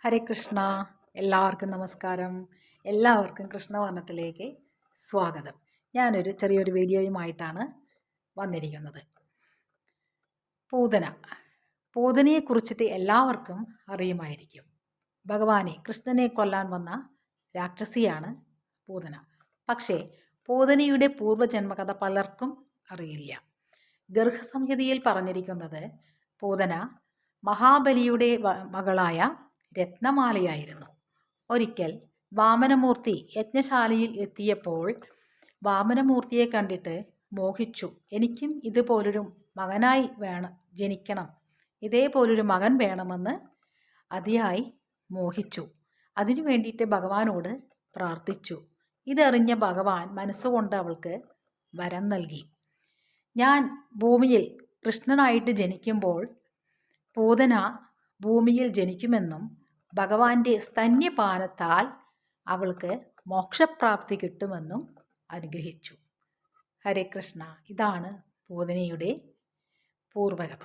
ഹരേ കൃഷ്ണ. എല്ലാവർക്കും നമസ്കാരം. എല്ലാവർക്കും കൃഷ്ണവർണ്ണത്തിലേക്ക് സ്വാഗതം. ഞാനൊരു ചെറിയൊരു വീഡിയോയുമായിട്ടാണ് വന്നിരിക്കുന്നത്. പൂതനയെ കുറിച്ചിട്ട് എല്ലാവർക്കും അറിയുമായിരിക്കും. ഭഗവാനെ കൃഷ്ണനെ കൊല്ലാൻ വന്ന രാക്ഷസിയാണ് പൂതന. പക്ഷേ പൂതനയുടെ പൂർവ്വജന്മകഥ പലർക്കും അറിയില്ല. ഗർഭസംഹിതയിൽ പറഞ്ഞിരിക്കുന്നത് പൂതന മഹാബലിയുടെ മകളായ രത്നമാലയായിരുന്നു. ഒരിക്കൽ വാമനമൂർത്തി യജ്ഞശാലയിൽ എത്തിയപ്പോൾ വാമനമൂർത്തിയെ കണ്ടിട്ട് മോഹിച്ചു. എനിക്കും ഇതുപോലൊരു മകനായി ജനിക്കണം, ഇതേപോലൊരു മകൻ വേണമെന്ന് അതിയായി മോഹിച്ചു. അതിനു വേണ്ടിയിട്ട് ഭഗവാനോട് പ്രാർത്ഥിച്ചു. ഇതറിഞ്ഞ ഭഗവാൻ മനസ്സുകൊണ്ട് അവൾക്ക് വരം നൽകി. ഞാൻ ഭൂമിയിൽ കൃഷ്ണനായിട്ട് ജനിക്കുമ്പോൾ പൂതന ഭൂമിയിൽ ജനിക്കുമെന്നും ഭഗവാന്റെ സ്തന്യപാനത്താൽ അവൾക്ക് മോക്ഷപ്രാപ്തി കിട്ടുമെന്നും അനുഗ്രഹിച്ചു. ഹരേ കൃഷ്ണ. ഇതാണ് പൂതനയുടെ പൂർവകഥ.